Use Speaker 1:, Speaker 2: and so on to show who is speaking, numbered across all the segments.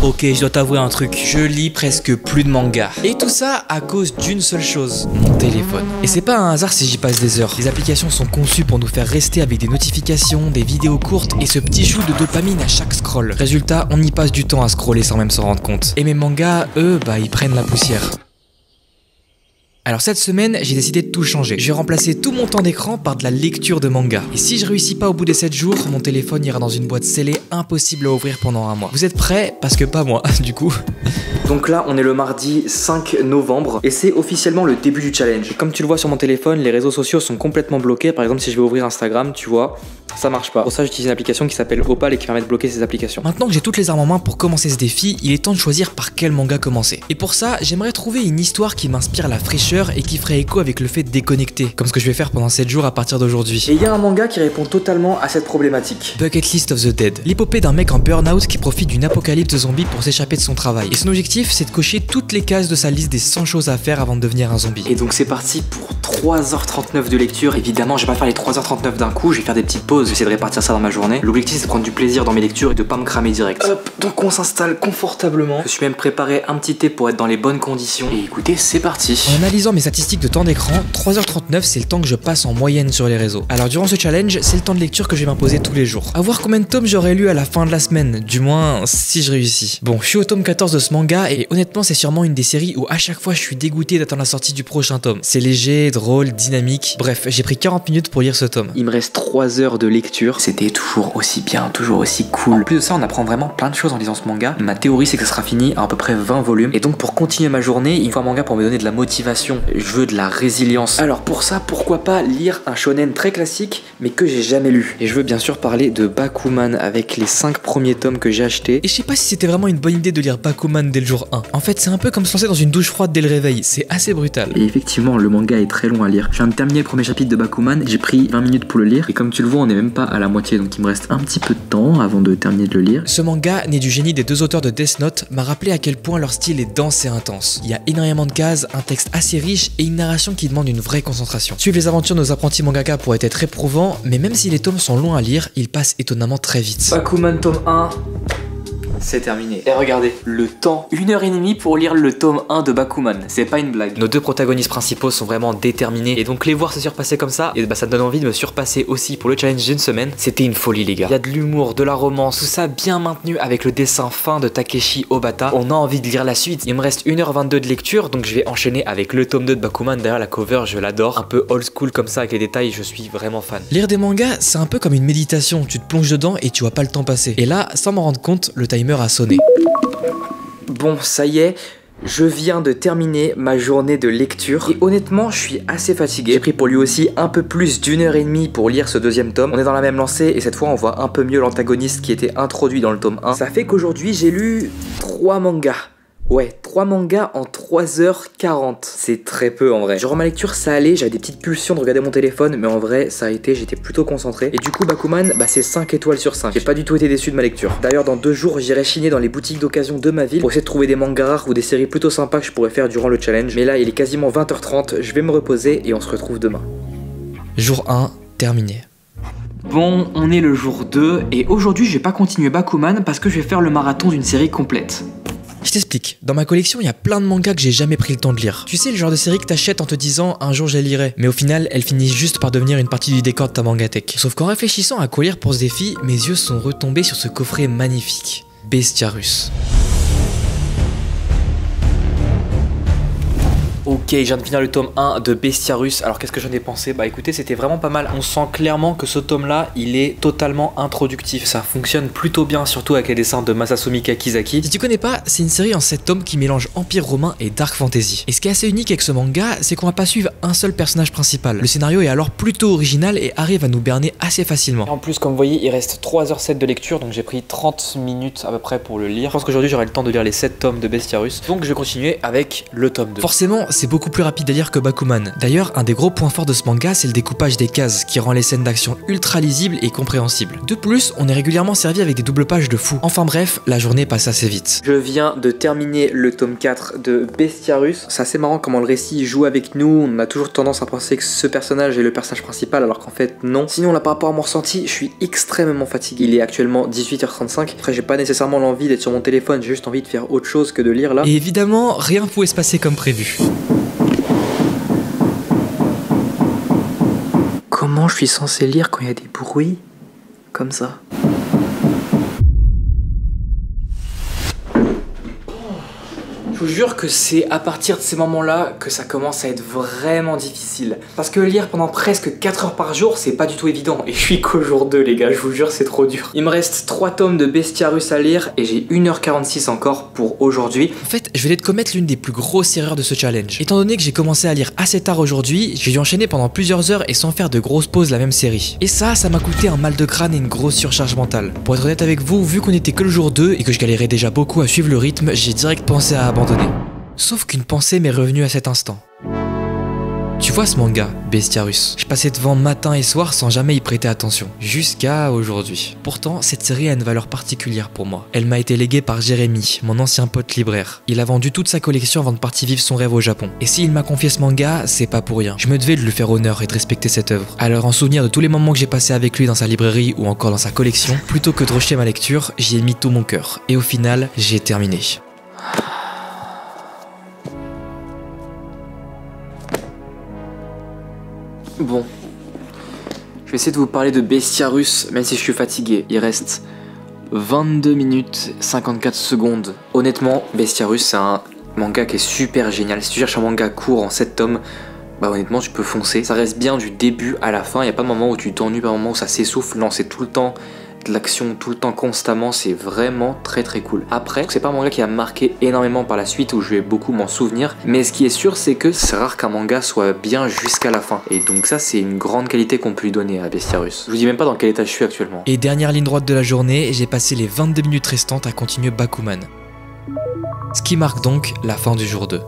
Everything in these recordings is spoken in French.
Speaker 1: Ok, je dois t'avouer un truc, je lis presque plus de manga. Et tout ça à cause d'une seule chose, mon téléphone. Et c'est pas un hasard si j'y passe des heures. Les applications sont conçues pour nous faire rester avec des notifications, des vidéos courtes et ce petit shoot de dopamine à chaque scroll. Résultat, on y passe du temps à scroller sans même s'en rendre compte. Et mes mangas, eux, ils prennent la poussière. Alors cette semaine, j'ai décidé de tout changer. Je vais remplacer tout mon temps d'écran par de la lecture de manga. Et si je réussis pas au bout des 7 jours, mon téléphone ira dans une boîte scellée impossible à ouvrir pendant un mois. Vous êtes prêts? Parce que pas moi, du coup. Donc là, on est le mardi 5 novembre et c'est officiellement le début du challenge. Et comme tu le vois sur mon téléphone, les réseaux sociaux sont complètement bloqués. Par exemple, si je vais ouvrir Instagram, tu vois, ça marche pas. Pour ça, j'utilise une application qui s'appelle Opal et qui permet de bloquer ces applications. Maintenant que j'ai toutes les armes en main pour commencer ce défi, il est temps de choisir par quel manga commencer. Et pour ça, j'aimerais trouver une histoire qui m'inspire la fraîcheur et qui ferait écho avec le fait de déconnecter, comme ce que je vais faire pendant 7 jours à partir d'aujourd'hui. Et il y a un manga qui répond totalement à cette problématique. Bucket List of the Dead. L'épopée d'un mec en burn-out qui profite d'une apocalypse de zombies pour s'échapper de son travail. Et son objectif, c'est de cocher toutes les cases de sa liste des 100 choses à faire avant de devenir un zombie. Et donc c'est parti pour 3h39 de lecture. Évidemment, je vais pas faire les 3h39 d'un coup, je vais faire des petites pauses, j'essaie de répartir ça dans ma journée. L'objectif, c'est de prendre du plaisir dans mes lectures et de pas me cramer direct. Hop, donc on s'installe confortablement. Je suis même préparé un petit thé pour être dans les bonnes conditions. Et écoutez, c'est parti. En analysant mes statistiques de temps d'écran, 3h39 c'est le temps que je passe en moyenne sur les réseaux. Alors durant ce challenge, c'est le temps de lecture que je vais m'imposer tous les jours. À voir combien de tomes j'aurai lu à la fin de la semaine, du moins si je réussis. Bon, je suis au tome 14 de ce manga et honnêtement c'est sûrement une des séries où à chaque fois je suis dégoûté d'attendre la sortie du prochain tome. C'est léger, drôle, dynamique, bref, j'ai pris 40 minutes pour lire ce tome. Il me reste 3 heures de lecture, c'était toujours aussi bien, toujours aussi cool. En plus de ça, on apprend vraiment plein de choses en lisant ce manga. Ma théorie c'est que ça sera fini à peu près 20 volumes et donc pour continuer ma journée, il faut un manga pour me donner de la motivation. Je veux de la résilience. Alors pour ça, pourquoi pas lire un shonen très classique mais que j'ai jamais lu. Et je veux bien sûr parler de Bakuman avec les 5 premiers tomes que j'ai achetés. Et je sais pas si c'était vraiment une bonne idée de lire Bakuman dès le jour 1. En fait, c'est un peu comme se lancer dans une douche froide dès le réveil, c'est assez brutal. Et effectivement, le manga est très long à lire. Je viens de terminer le premier chapitre de Bakuman, j'ai pris 20 minutes pour le lire et comme tu le vois, on est même pas à la moitié, donc il me reste un petit peu de temps avant de terminer de le lire. Ce manga, né du génie des 2 auteurs de Death Note, m'a rappelé à quel point leur style est dense et intense. Il y a énormément de cases, un texte assez riche et une narration qui demande une vraie concentration. Suivre les aventures de nos apprentis mangaka pourrait être éprouvant, mais même si les tomes sont longs à lire, ils passent étonnamment très vite. Bakuman tome 1, c'est terminé. Et regardez, le temps, 1h30 pour lire le tome 1 de Bakuman, c'est pas une blague. Nos 2 protagonistes principaux sont vraiment déterminés et donc les voir se surpasser comme ça, et ça me donne envie de me surpasser aussi pour le challenge d'une semaine. C'était une folie les gars. Il y a de l'humour, de la romance, tout ça bien maintenu avec le dessin fin de Takeshi Obata. On a envie de lire la suite. Il me reste 1h22 de lecture, donc je vais enchaîner avec le tome 2 de Bakuman. D'ailleurs la cover, je l'adore, un peu old school comme ça avec les détails, je suis vraiment fan. Lire des mangas, c'est un peu comme une méditation, tu te plonges dedans et tu vois pas le temps passer. Et là, sans m'en rendre compte, le timer a sonné. Bon, ça y est, je viens de terminer ma journée de lecture et honnêtement, je suis assez fatigué. J'ai pris pour lui aussi un peu plus d'1h30 pour lire ce 2e tome. On est dans la même lancée et cette fois, on voit un peu mieux l'antagoniste qui était introduit dans le tome 1. Ça fait qu'aujourd'hui, j'ai lu 3 mangas. Ouais, 3 mangas en 3h40. C'est très peu en vrai. Genre ma lecture ça allait, j'avais des petites pulsions de regarder mon téléphone, mais en vrai ça a été, j'étais plutôt concentré. Et du coup Bakuman, c'est 5 étoiles sur 5. J'ai pas du tout été déçu de ma lecture. D'ailleurs dans 2 jours j'irai chiner dans les boutiques d'occasion de ma ville pour essayer de trouver des mangas rares ou des séries plutôt sympas que je pourrais faire durant le challenge. Mais là il est quasiment 20h30, je vais me reposer et on se retrouve demain. Jour 1, terminé. Bon, on est le jour 2 et aujourd'hui je vais pas continuer Bakuman parce que je vais faire le marathon d'une série complète. Je t'explique, dans ma collection il y a plein de mangas que j'ai jamais pris le temps de lire. Tu sais le genre de série que t'achètes en te disant un jour je les lirai, mais au final elles finissent juste par devenir une partie du décor de ta mangatech. Sauf qu'en réfléchissant à quoi lire pour ce défi, mes yeux sont retombés sur ce coffret magnifique, Bestiarus. Ok, je viens de finir le tome 1 de Bestiarus. Alors qu'est-ce que j'en ai pensé? Bah écoutez, c'était vraiment pas mal. On sent clairement que ce tome là, il est totalement introductif. Ça fonctionne plutôt bien, surtout avec les dessins de Masasumi Kakizaki. Si tu connais pas, c'est une série en 7 tomes qui mélange Empire romain et Dark Fantasy. Et ce qui est assez unique avec ce manga, c'est qu'on va pas suivre un seul personnage principal. Le scénario est alors plutôt original et arrive à nous berner assez facilement. Et en plus, comme vous voyez, il reste 3h07 de lecture, donc j'ai pris 30 minutes à peu près pour le lire. Je pense qu'aujourd'hui j'aurai le temps de lire les 7 tomes de Bestiarus. Donc je vais continuer avec le tome 2. Forcément, c'est beaucoup plus rapide à lire que Bakuman. D'ailleurs, un des gros points forts de ce manga, c'est le découpage des cases, qui rend les scènes d'action ultra lisibles et compréhensibles. De plus, on est régulièrement servi avec des doubles pages de fou. Enfin bref, la journée passe assez vite. Je viens de terminer le tome 4 de Bestiarus. C'est assez marrant comment le récit joue avec nous. On a toujours tendance à penser que ce personnage est le personnage principal, alors qu'en fait non. Sinon là, par rapport à mon ressenti, je suis extrêmement fatigué. Il est actuellement 18h35. Après, j'ai pas nécessairement l'envie d'être sur mon téléphone, j'ai juste envie de faire autre chose que de lire là. Et évidemment, rien pouvait se passer comme prévu. Comment je suis censé lire quand il y a des bruits comme ça? Je vous jure que c'est à partir de ces moments-là que ça commence à être vraiment difficile. Parce que lire pendant presque 4 heures par jour, c'est pas du tout évident. Et je suis qu'au jour 2, les gars, je vous jure, c'est trop dur. Il me reste 3 tomes de Bestiarus à lire et j'ai 1h46 encore pour aujourd'hui. En fait, je venais de commettre l'une des plus grosses erreurs de ce challenge. Étant donné que j'ai commencé à lire assez tard aujourd'hui, j'ai dû enchaîner pendant plusieurs heures et sans faire de grosses pauses la même série. Et ça m'a coûté un mal de crâne et une grosse surcharge mentale. Pour être honnête avec vous, vu qu'on était que le jour 2 et que je galérais déjà beaucoup à suivre le rythme, j'ai direct pensé à abandonner. Sauf qu'une pensée m'est revenue à cet instant. Tu vois ce manga, Bestiarus, je passais devant matin et soir sans jamais y prêter attention, jusqu'à aujourd'hui. Pourtant, cette série a une valeur particulière pour moi. Elle m'a été léguée par Jérémy, mon ancien pote libraire. Il a vendu toute sa collection avant de partir vivre son rêve au Japon. Et s'il m'a confié ce manga, c'est pas pour rien. Je me devais de lui faire honneur et de respecter cette œuvre. Alors en souvenir de tous les moments que j'ai passés avec lui dans sa librairie ou encore dans sa collection, plutôt que de rejeter ma lecture, j'y ai mis tout mon cœur. Et au final, j'ai terminé. Bon, je vais essayer de vous parler de Bestiarus, même si je suis fatigué. Il reste 22 minutes 54 secondes. Honnêtement, Bestiarus, c'est un manga qui est super génial. Si tu cherches un manga court en 7 tomes, bah honnêtement, tu peux foncer. Ça reste bien du début à la fin. Il n'y a pas de moment où tu t'ennuies, pas de moment où ça s'essouffle. Non, c'est tout le temps de l'action, tout le temps, constamment. C'est vraiment très très cool. Après, c'est pas un manga qui a marqué énormément par la suite, où je vais beaucoup m'en souvenir. Mais ce qui est sûr, c'est que c'est rare qu'un manga soit bien jusqu'à la fin. Et donc ça, c'est une grande qualité qu'on peut lui donner à Bestiarus. Je vous dis même pas dans quel état je suis actuellement. Et dernière ligne droite de la journée, j'ai passé les 22 minutes restantes à continuer Bakuman. Ce qui marque donc la fin du jour 2.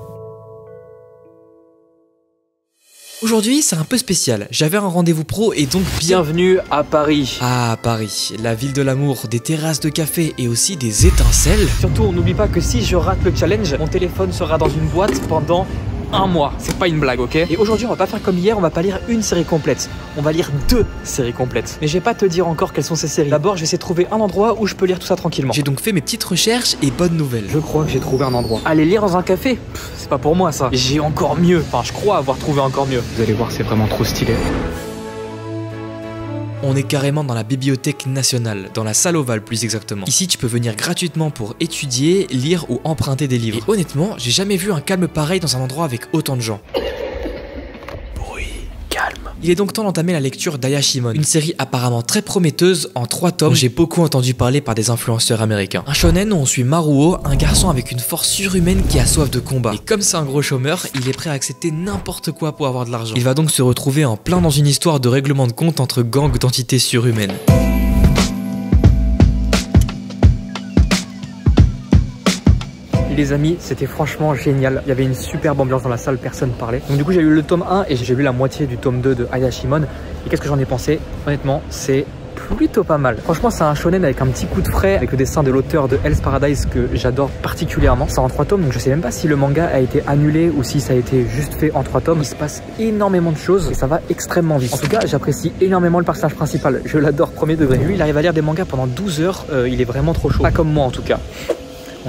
Speaker 1: Aujourd'hui, c'est un peu spécial. J'avais un rendez-vous pro et donc bienvenue à Paris. Ah, Paris, la ville de l'amour, des terrasses de café et aussi des étincelles. Surtout, on n'oublie pas que si je rate le challenge, mon téléphone sera dans une boîte pendant un mois. C'est pas une blague, ok? Et aujourd'hui, on va pas faire comme hier, on va pas lire une série complète. On va lire 2 séries complètes. Mais je vais pas te dire encore quelles sont ces séries. D'abord, je vais essayer de trouver un endroit où je peux lire tout ça tranquillement. J'ai donc fait mes petites recherches et bonne nouvelle. Je crois que j'ai trouvé un endroit. Aller lire dans un café, c'est pas pour moi ça. J'ai encore mieux. Enfin, je crois avoir trouvé encore mieux. Vous allez voir, c'est vraiment trop stylé. On est carrément dans la bibliothèque nationale, dans la salle ovale plus exactement. Ici, tu peux venir gratuitement pour étudier, lire ou emprunter des livres. Et honnêtement, j'ai jamais vu un calme pareil dans un endroit avec autant de gens. Il est donc temps d'entamer la lecture d'Ayashimon, une série apparemment très prometteuse en 3 tomes. J'ai beaucoup entendu parler par des influenceurs américains. Un shonen où on suit Maruo, un garçon avec une force surhumaine qui a soif de combat. Et comme c'est un gros chômeur, il est prêt à accepter n'importe quoi pour avoir de l'argent. Il va donc se retrouver en plein dans une histoire de règlement de compte entre gangs d'entités surhumaines. Les amis, c'était franchement génial. Il y avait une superbe ambiance dans la salle, personne parlait. Donc du coup, j'ai lu le tome 1 et j'ai lu la moitié du tome 2 de Ayashimon. Et qu'est-ce que j'en ai pensé? Honnêtement, c'est plutôt pas mal. Franchement, c'est un shonen avec un petit coup de frais, avec le dessin de l'auteur de Hell's Paradise que j'adore particulièrement. C'est en 3 tomes, donc je sais même pas si le manga a été annulé ou si ça a été juste fait en 3 tomes. Il se passe énormément de choses et ça va extrêmement vite. En tout cas, j'apprécie énormément le personnage principal. Je l'adore premier degré. Lui, il arrive à lire des mangas pendant 12 heures. Il est vraiment trop chaud. Pas comme moi en tout cas.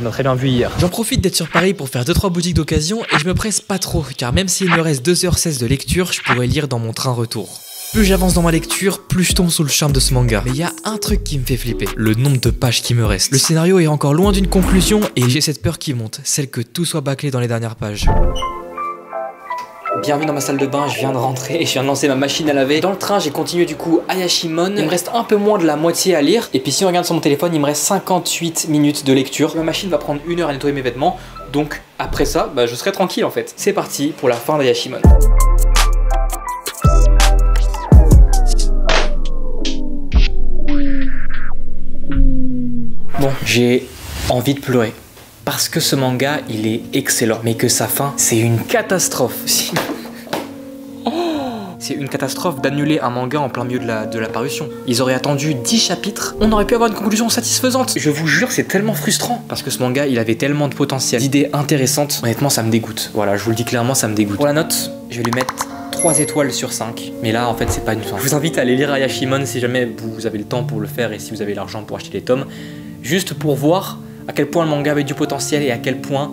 Speaker 1: On a très bien vu hier. J'en profite d'être sur Paris pour faire 2-3 boutiques d'occasion et je me presse pas trop, car même s'il me reste 2h16 de lecture, je pourrais lire dans mon train retour. Plus j'avance dans ma lecture, plus je tombe sous le charme de ce manga. Mais il y a un truc qui me fait flipper, le nombre de pages qui me restent. Le scénario est encore loin d'une conclusion et j'ai cette peur qui monte, celle que tout soit bâclé dans les dernières pages. Bienvenue dans ma salle de bain, je viens de rentrer et je viens de lancer ma machine à laver. Dans le train, j'ai continué du coup Ayashimon. Il me reste un peu moins de la moitié à lire. Et puis si on regarde sur mon téléphone, il me reste 58 minutes de lecture. Ma machine va prendre 1 heure à nettoyer mes vêtements. Donc après ça, je serai tranquille en fait. C'est parti pour la fin d'Ayashimon. Bon, j'ai envie de pleurer. Parce que ce manga, il est excellent. Mais que sa fin, c'est une catastrophe. C'est une catastrophe d'annuler un manga en plein milieu de la parution. Ils auraient attendu 10 chapitres, on aurait pu avoir une conclusion satisfaisante. Je vous jure, c'est tellement frustrant. Parce que ce manga, il avait tellement de potentiel, d'idées intéressantes. Honnêtement, ça me dégoûte. Voilà, je vous le dis clairement, ça me dégoûte. Pour la note, je vais lui mettre 3 étoiles sur 5. Mais là, en fait, c'est pas une fin. Je vous invite à aller lire Ayashimon si jamais vous avez le temps pour le faire et si vous avez l'argent pour acheter les tomes. Juste pour voir à quel point le manga avait du potentiel et à quel point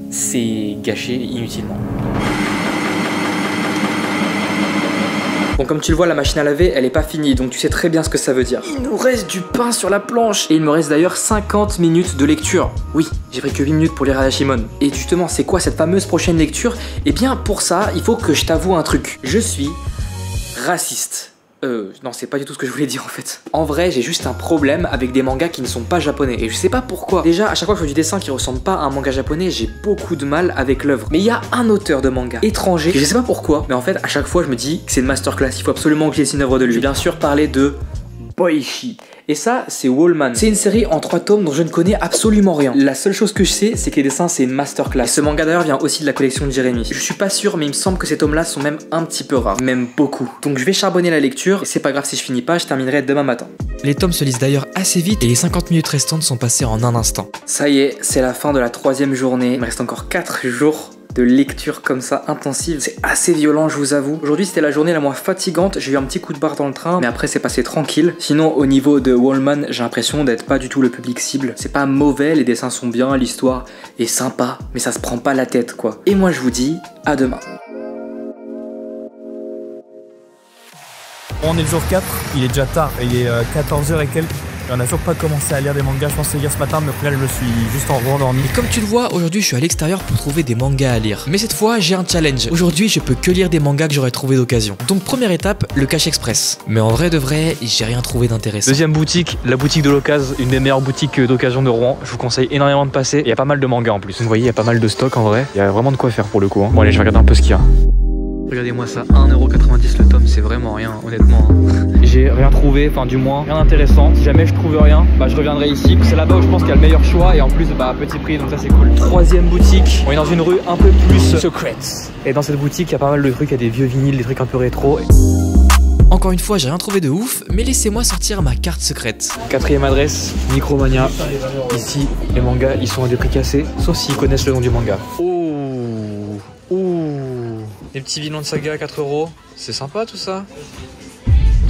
Speaker 1: c'est gâché inutilement. Bon, comme tu le vois, la machine à laver, elle est pas finie, donc tu sais très bien ce que ça veut dire. Il nous reste du pain sur la planche. Et il me reste d'ailleurs 50 minutes de lecture. Oui, j'ai pris que 8 minutes pour lire Ayashimon. Et justement, c'est quoi cette fameuse prochaine lecture? Eh bien, pour ça, il faut que je t'avoue un truc. Je suis raciste. Non, c'est pas du tout ce que je voulais dire en fait. En vrai, j'ai juste un problème avec des mangas qui ne sont pas japonais. Et je sais pas pourquoi. Déjà, à chaque fois que je fais du dessin qui ressemble pas à un manga japonais, j'ai beaucoup de mal avec l'œuvre. Mais il y a un auteur de manga étranger, et je sais pas pourquoi, mais en fait, à chaque fois, je me dis que c'est une masterclass. Il faut absolument que je dessine une œuvre de lui. Je vais bien sûr parler de Boichi. Et ça, c'est Wallman. C'est une série en 3 tomes dont je ne connais absolument rien. La seule chose que je sais, c'est que les dessins, c'est une masterclass. Et ce manga d'ailleurs vient aussi de la collection de Jérémy. Je suis pas sûr, mais il me semble que ces tomes-là sont même un petit peu rares. Même beaucoup. Donc je vais charbonner la lecture, et c'est pas grave si je finis pas, je terminerai demain matin. Les tomes se lisent d'ailleurs assez vite, et les 50 minutes restantes sont passées en un instant. Ça y est, c'est la fin de la 3e journée. Il me reste encore 4 jours de lecture comme ça intensive. C'est assez violent, je vous avoue. Aujourd'hui, c'était la journée la moins fatigante. J'ai eu un petit coup de barre dans le train, mais après, c'est passé tranquille. Sinon, au niveau de Wallman, j'ai l'impression d'être pas du tout le public cible. C'est pas mauvais, les dessins sont bien, l'histoire est sympa, mais ça se prend pas la tête, quoi. Et moi, je vous dis à demain.
Speaker 2: On est le jour 4, il est déjà tard, il est 14h et quelques. On n'a toujours pas commencé à lire des mangas, je pensais lire ce matin, mais au final je me suis juste rendormi.
Speaker 1: Et comme tu le vois, aujourd'hui je suis à l'extérieur pour trouver des mangas à lire. Mais cette fois, j'ai un challenge. Aujourd'hui, je peux que lire des mangas que j'aurais trouvé d'occasion. Donc première étape, le Cash Express. Mais en vrai de vrai, j'ai rien trouvé d'intéressant.
Speaker 3: Deuxième boutique, la boutique de l'occasion, une des meilleures boutiques d'occasion de Rouen. Je vous conseille énormément de passer. Il y a pas mal de mangas en plus. Vous voyez, il y a pas mal de stock en vrai. Il y a vraiment de quoi faire pour le coup. Bon allez, je vais regarder un peu ce qu'il y a. Regardez-moi ça, 1,90€ le tome, c'est vraiment rien, honnêtement. J'ai rien trouvé, enfin du moins, rien d'intéressant. Si jamais je trouve rien, bah je reviendrai ici. C'est là-bas où je pense qu'il y a le meilleur choix et en plus, bah petit prix, donc ça c'est cool. Troisième boutique, on est dans une rue un peu plus secrète. Et dans cette boutique, il y a pas mal de trucs, il y a des vieux vinyles, des trucs un peu rétro.
Speaker 1: Encore une fois, j'ai rien trouvé de ouf, mais laissez-moi sortir ma carte secrète.
Speaker 3: 4e adresse, Micromania. Ici, les mangas, ils sont à des prix cassés, sauf s'ils connaissent le nom du manga. Les petits vilains de saga à 4€, c'est sympa tout ça.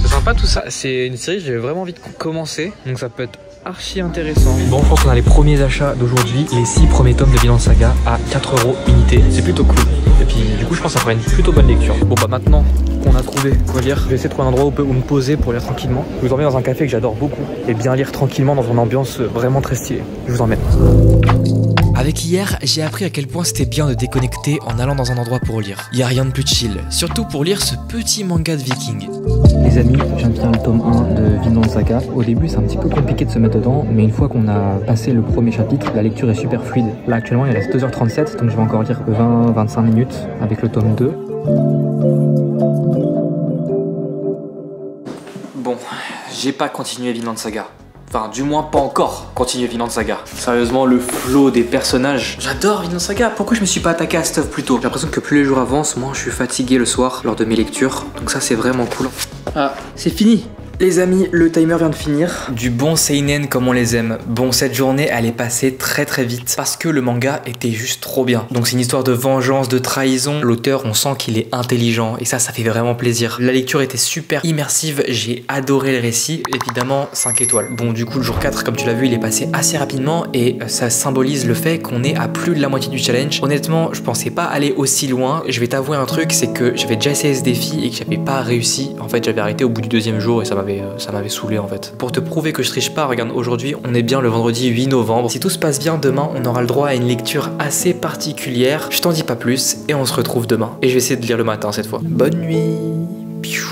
Speaker 3: C'est sympa tout ça. C'est une série que j'ai vraiment envie de commencer, donc ça peut être archi intéressant. Bon, je pense qu'on a les premiers achats d'aujourd'hui. Les 6 premiers tomes de Vinland Saga à 4€ unité. C'est plutôt cool. Et puis du coup, je pense que ça fera une plutôt bonne lecture. Bon bah maintenant qu'on a trouvé quoi lire, je vais essayer de trouver un endroit où me poser pour lire tranquillement. Je vous emmène dans un café que j'adore beaucoup et bien lire tranquillement dans une ambiance vraiment très stylée. Je vous emmène.
Speaker 1: Avec hier, j'ai appris à quel point c'était bien de déconnecter en allant dans un endroit pour lire. Y a rien de plus chill, surtout pour lire ce petit manga de viking.
Speaker 4: Les amis, je viens de finir le tome 1 de Vinland Saga. Au début, c'est un petit peu compliqué de se mettre dedans, mais une fois qu'on a passé le premier chapitre, la lecture est super fluide. Là, actuellement, il reste 2h37, donc je vais encore lire 20-25 minutes avec le tome 2.
Speaker 1: Bon, j'ai pas continué Vinland Saga. Enfin, du moins pas encore continuer Vinland Saga. Sérieusement, le flow des personnages. J'adore Vinland Saga. Pourquoi je me suis pas attaqué à cette œuvre plus tôt? J'ai l'impression que plus les jours avancent, moins je suis fatigué le soir lors de mes lectures. Donc ça, c'est vraiment cool. Ah, c'est fini. Les amis, le timer vient de finir. Du bon seinen comme on les aime. Bon, cette journée, elle est passée très très vite parce que le manga était juste trop bien. Donc c'est une histoire de vengeance, de trahison. L'auteur, on sent qu'il est intelligent et ça fait vraiment plaisir. La lecture était super immersive, j'ai adoré le récit. Évidemment, 5 étoiles. Bon, du coup, le jour 4, comme tu l'as vu, il est passé assez rapidement et ça symbolise le fait qu'on est à plus de la moitié du challenge. Honnêtement, je pensais pas aller aussi loin. Je vais t'avouer un truc, c'est que j'avais déjà essayé ce défi et que j'avais pas réussi. En fait, j'avais arrêté au bout du 2e jour et ça m'avait saoulé en fait. Pour te prouver que je triche pas, regarde, aujourd'hui on est bien le vendredi 8 novembre. Si tout se passe bien, demain on aura le droit à une lecture assez particulière. Je t'en dis pas plus et on se retrouve demain. Et je vais essayer de lire le matin cette fois. Bonne nuit. Piou.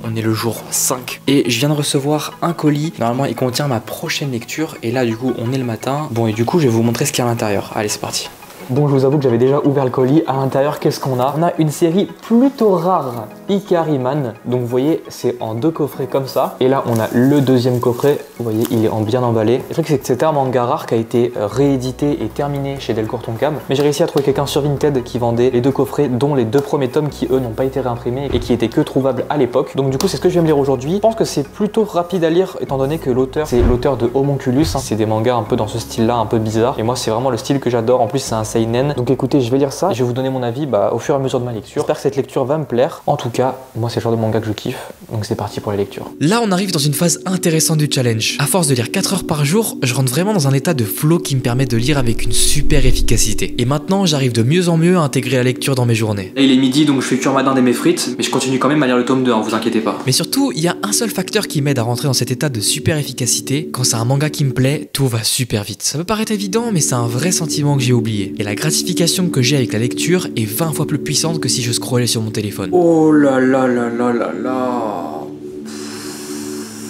Speaker 1: On est le jour 5 et je viens de recevoir un colis. Normalement il contient ma prochaine lecture et là du coup on est le matin. Bon et du coup je vais vous montrer ce qu'il y a à l'intérieur. Allez, c'est parti. Bon, je vous avoue que j'avais déjà ouvert le colis. À l'intérieur, qu'est-ce qu'on a? On a une série plutôt rare, Ikariman. Donc vous voyez, c'est en 2 coffrets comme ça. Et là, on a le deuxième coffret. Vous voyez, il est en bien emballé. Le truc, c'est que c'était un manga rare qui a été réédité et terminé chez Delcourt Tonkam. Mais j'ai réussi à trouver quelqu'un sur Vinted qui vendait les 2 coffrets, dont les 2 premiers tomes qui, eux, n'ont pas été réimprimés et qui étaient que trouvables à l'époque. Donc du coup, c'est ce que je viens de lire aujourd'hui. Je pense que c'est plutôt rapide à lire, étant donné que l'auteur, c'est l'auteur de Homunculus. C'est des mangas un peu dans ce style-là, un peu bizarre. Et moi, c'est vraiment le style que j'adore. En plus, c'est un seinen. Donc écoutez, je vais lire ça et je vais vous donner mon avis au fur et à mesure de ma lecture. J'espère que cette lecture va me plaire. En tout cas, moi, c'est le genre de manga que je kiffe. Donc c'est parti pour la lecture.
Speaker 5: Là, on arrive dans une phase intéressante du challenge. À force de lire 4 heures par jour, je rentre vraiment dans un état de flow qui me permet de lire avec une super efficacité. Et maintenant, j'arrive de mieux en mieux à intégrer la lecture dans mes journées.
Speaker 3: Là, il est midi, donc je fais cuire ma dinde et mes frites, mais je continue quand même à lire le tome 2, hein, vous inquiétez pas.
Speaker 5: Mais surtout, il y a un seul facteur qui m'aide à rentrer dans cet état de super efficacité. Quand c'est un manga qui me plaît, tout va super vite. Ça peut paraître évident, mais c'est un vrai sentiment que j'ai oublié. Et la gratification que j'ai avec la lecture est 20 fois plus puissante que si je scrollais sur mon téléphone.
Speaker 3: Oh là là là là là là.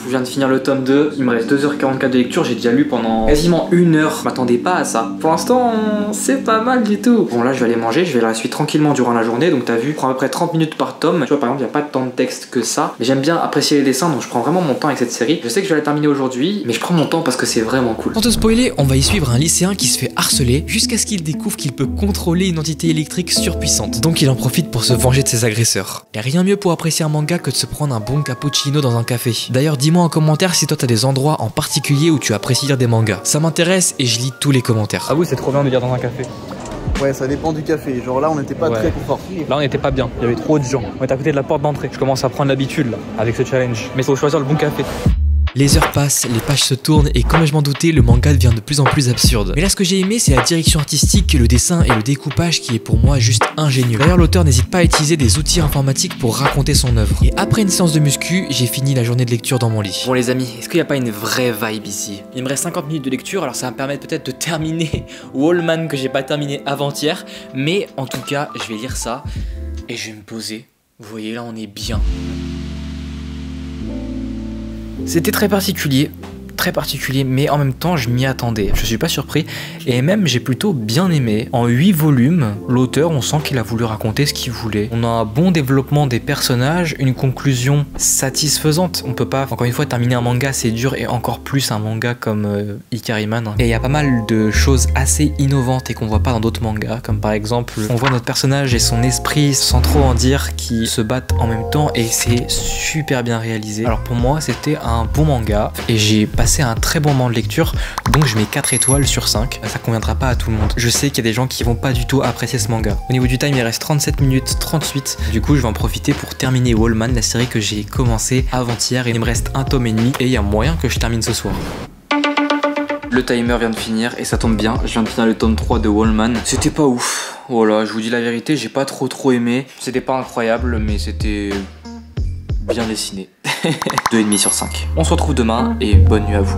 Speaker 3: Je viens de finir le tome 2, il me reste 2h44 de lecture, j'ai déjà lu pendant quasiment 1 heure. Je m'attendais pas à ça. Pour l'instant, c'est pas mal du tout. Bon, là, je vais aller manger, je vais lire la suite tranquillement durant la journée. Donc, t'as vu, je prends à peu près 30 minutes par tome. Tu vois, par exemple, il n'y a pas tant de texte que ça. Mais j'aime bien apprécier les dessins, donc je prends vraiment mon temps avec cette série. Je sais que je vais la terminer aujourd'hui, mais je prends mon temps parce que c'est vraiment cool.
Speaker 5: Sans te spoiler, on va y suivre un lycéen qui se fait harceler jusqu'à ce qu'il découvre qu'il peut contrôler une entité électrique surpuissante. Donc, il en profite pour se venger de ses agresseurs. Et rien mieux pour apprécier un manga que de se prendre un bon cappuccino dans un café. D'ailleurs, dis-moi en commentaire si toi t'as des endroits en particulier où tu apprécies lire des mangas. Ça m'intéresse et je lis tous les commentaires.
Speaker 3: Ah oui, c'est trop bien de lire dans un café.
Speaker 6: Ouais, ça dépend du café. Genre là, on n'était pas très confort.
Speaker 3: Là, on n'était pas bien. Il y avait trop de gens. On était à côté de la porte d'entrée. Je commence à prendre l'habitude là, avec ce challenge. Mais il faut choisir le bon café.
Speaker 5: Les heures passent, les pages se tournent et comme je m'en doutais, le manga devient de plus en plus absurde. Mais là, ce que j'ai aimé, c'est la direction artistique, le dessin et le découpage qui est pour moi juste ingénieux. D'ailleurs, l'auteur n'hésite pas à utiliser des outils informatiques pour raconter son œuvre. Et après une séance de muscu, j'ai fini la journée de lecture dans mon lit.
Speaker 1: Bon les amis, est-ce qu'il n'y a pas une vraie vibe ici? Il me reste 50 minutes de lecture, alors ça va me permettre peut-être de terminer Wallman que j'ai pas terminé avant-hier. Mais en tout cas, je vais lire ça et je vais me poser. Vous voyez là, on est bien. C'était très particulier, mais en même temps je m'y attendais, je suis pas surpris et même j'ai plutôt bien aimé. En 8 volumes, l'auteur on sent qu'il a voulu raconter ce qu'il voulait. On a un bon développement des personnages, une conclusion satisfaisante. On peut pas, encore une fois, terminer un manga c'est dur et encore plus un manga comme Ikariman. Et il y a pas mal de choses assez innovantes et qu'on voit pas dans d'autres mangas, comme par exemple on voit notre personnage et son esprit sans trop en dire qui se battent en même temps et c'est super bien réalisé. Alors pour moi c'était un bon manga et j'ai passé un très bon moment de lecture, donc je mets 4 étoiles sur 5. Ça conviendra pas à tout le monde. Je sais qu'il y a des gens qui vont pas du tout apprécier ce manga. Au niveau du time, il reste 37 minutes 38. Du coup, je vais en profiter pour terminer Wallman, la série que j'ai commencé avant-hier. Il me reste un tome et demi et il y a moyen que je termine ce soir. Le timer vient de finir et ça tombe bien, je viens de finir le tome 3 de Wallman. C'était pas ouf. Voilà, je vous dis la vérité, j'ai pas trop aimé. C'était pas incroyable, mais c'était bien dessiné. 2,5 sur 5. On se retrouve demain et bonne nuit à vous.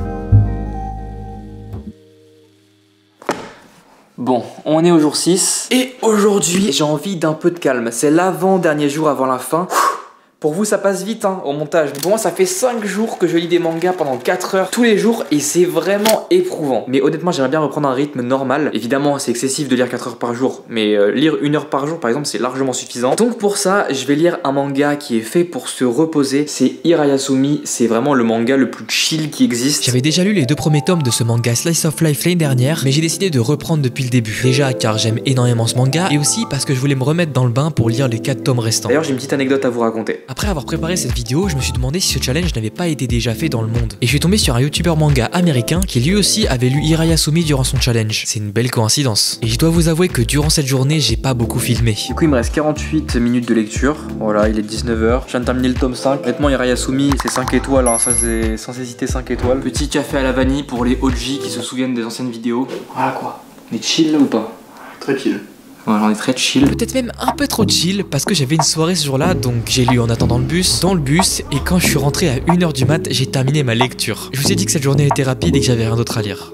Speaker 1: Bon, on est au jour 6 et aujourd'hui j'ai envie d'un peu de calme. C'est l'avant-dernier jour avant la fin. Pour vous ça passe vite hein, au montage. Pour moi ça fait 5 jours que je lis des mangas pendant 4 heures tous les jours et c'est vraiment éprouvant. Mais honnêtement j'aimerais bien reprendre un rythme normal. Évidemment c'est excessif de lire 4 heures par jour, mais lire 1 heure par jour par exemple c'est largement suffisant. Donc pour ça je vais lire un manga qui est fait pour se reposer. C'est Hirayasumi, c'est vraiment le manga le plus chill qui existe.
Speaker 5: J'avais déjà lu les 2 premiers tomes de ce manga Slice of Life l'année dernière, mais j'ai décidé de reprendre depuis le début. Déjà car j'aime énormément ce manga et aussi parce que je voulais me remettre dans le bain pour lire les 4 tomes restants.
Speaker 1: D'ailleurs j'ai une petite anecdote à vous raconter.
Speaker 5: Après avoir préparé cette vidéo, je me suis demandé si ce challenge n'avait pas été déjà fait dans le monde. Et je suis tombé sur un youtubeur manga américain qui lui aussi avait lu Hirayasumi durant son challenge. C'est une belle coïncidence. Et je dois vous avouer que durant cette journée, j'ai pas beaucoup filmé.
Speaker 1: Du coup il me reste 48 minutes de lecture. Voilà, il est 19h. Je viens de terminer le tome 5. Honnêtement Hirayasumi c'est 5 étoiles, hein. Ça c'est sans hésiter 5 étoiles. Petit café à la vanille pour les OG qui se souviennent des anciennes vidéos. Voilà quoi. On est chill là ou pas?
Speaker 6: Très chill.
Speaker 1: Ouais, on est très chill.
Speaker 5: Peut-être même un peu trop chill parce que j'avais une soirée ce jour-là, donc j'ai lu en attendant le bus, dans le bus, et quand je suis rentré à 1h du mat, j'ai terminé ma lecture. Je vous ai dit que cette journée était rapide et que j'avais rien d'autre à lire.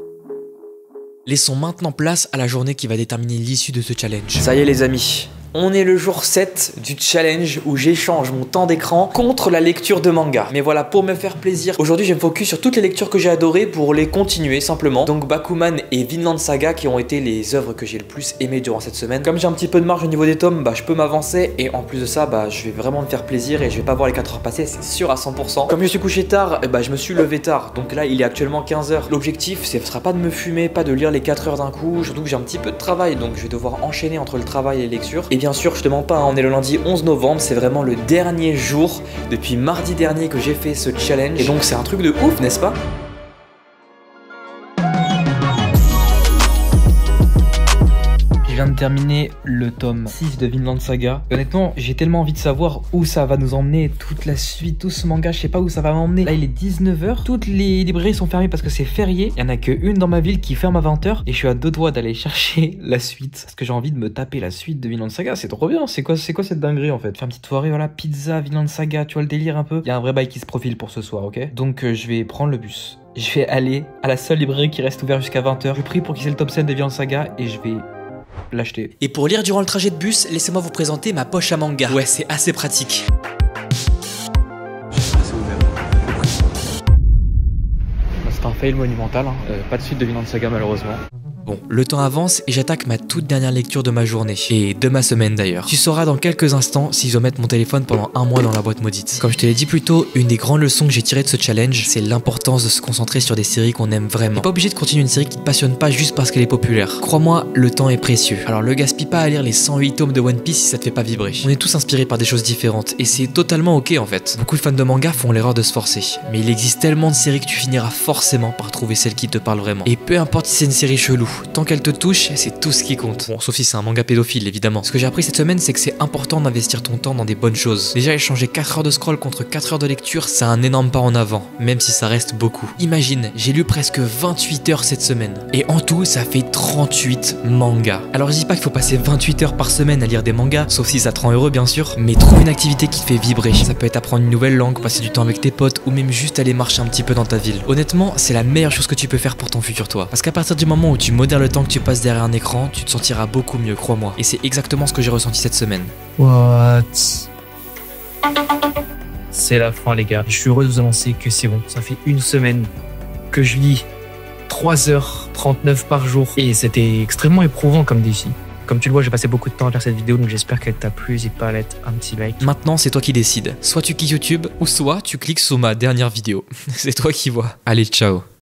Speaker 5: Laissons maintenant place à la journée qui va déterminer l'issue de ce challenge.
Speaker 1: Ça y est les amis, On est le jour 7 du challenge où j'échange mon temps d'écran contre la lecture de manga. Mais voilà, pour me faire plaisir, aujourd'hui je vais me focus sur toutes les lectures que j'ai adorées pour les continuer simplement. Donc Bakuman et Vinland Saga qui ont été les œuvres que j'ai le plus aimées durant cette semaine. Comme j'ai un petit peu de marge au niveau des tomes, je peux m'avancer et en plus de ça, je vais vraiment me faire plaisir et je vais pas voir les 4 heures passer, c'est sûr à 100%. Comme je suis couché tard, je me suis levé tard. Donc là, il est actuellement 15 h. L'objectif, ce sera pas de me fumer, pas de lire les 4 heures d'un coup, surtout que j'ai un petit peu de travail, donc je vais devoir enchaîner entre le travail et les lectures. Et bien sûr, je te mens pas, on est le lundi 11 novembre, c'est vraiment le dernier jour depuis mardi dernier que j'ai fait ce challenge. Et donc c'est un truc de ouf, n'est-ce pas?
Speaker 5: Je viens de terminer le tome 6 de Vinland Saga. Honnêtement, j'ai tellement envie de savoir où ça va nous emmener, toute la suite, tout ce manga, je sais pas où ça va m'emmener. Là, il est 19 h, toutes les librairies sont fermées parce que c'est férié. Il y en a qu'une dans ma ville qui ferme à 20 h et je suis à 2 doigts d'aller chercher la suite. Parce que j'ai envie de me taper la suite de Vinland Saga, c'est trop bien. C'est quoi cette dinguerie en fait? Faire une petite soirée, voilà, pizza, Vinland Saga, tu vois le délire un peu. Il y a un vrai bail qui se profile pour ce soir, ok? Donc je vais prendre le bus. Je vais aller à la seule librairie qui reste ouverte jusqu'à 20 h. Je prie pour qu'ils aient le top 7 de Vinland Saga et je vais l'acheter.
Speaker 1: Et pour lire durant le trajet de bus, laissez-moi vous présenter ma poche à manga. Ouais, c'est assez pratique.
Speaker 3: C'est un fail monumental, hein. Pas de suite de Vinland Saga malheureusement.
Speaker 1: Bon, le temps avance et j'attaque ma toute dernière lecture de ma journée. Et de ma semaine d'ailleurs. Tu sauras dans quelques instants si je dois mettre mon téléphone pendant un mois dans la boîte maudite. Comme je te l'ai dit plus tôt, une des grandes leçons que j'ai tirées de ce challenge, c'est l'importance de se concentrer sur des séries qu'on aime vraiment. T'es pas obligé de continuer une série qui te passionne pas juste parce qu'elle est populaire. Crois-moi, le temps est précieux. Alors le gaspille pas à lire les 108 tomes de One Piece si ça te fait pas vibrer. On est tous inspirés par des choses différentes et c'est totalement ok en fait. Beaucoup de fans de manga font l'erreur de se forcer. Mais il existe tellement de séries que tu finiras forcément par trouver celle qui te parle vraiment. Et peu importe si c'est une série chelou, tant qu'elle te touche, c'est tout ce qui compte. Bon, sauf si c'est un manga pédophile, évidemment. Ce que j'ai appris cette semaine, c'est que c'est important d'investir ton temps dans des bonnes choses. Déjà, échanger 4 heures de scroll contre 4 heures de lecture, c'est un énorme pas en avant, même si ça reste beaucoup. Imagine, j'ai lu presque 28 heures cette semaine. Et en tout, ça fait 38 mangas. Alors, je dis pas qu'il faut passer 28 heures par semaine à lire des mangas, sauf si ça te rend heureux, bien sûr, mais trouve une activité qui te fait vibrer. Ça peut être apprendre une nouvelle langue, passer du temps avec tes potes, ou même juste aller marcher un petit peu dans ta ville. Honnêtement, c'est la meilleure chose que tu peux faire pour ton futur toi. Parce qu'à partir du moment où tu modères le temps que tu passes derrière un écran, tu te sentiras beaucoup mieux, crois-moi. Et c'est exactement ce que j'ai ressenti cette semaine.
Speaker 2: What? C'est la fin les gars. Je suis heureux de vous annoncer que c'est bon. Ça fait une semaine que je lis 3h39 par jour. Et c'était extrêmement éprouvant comme défi. Comme tu le vois, j'ai passé beaucoup de temps à faire cette vidéo, donc j'espère qu'elle t'a plu. N'hésite pas à mettre un petit like.
Speaker 1: Maintenant, c'est toi qui décides. Soit tu kiffes YouTube, ou soit tu cliques sur ma dernière vidéo. C'est toi qui vois. Allez, ciao.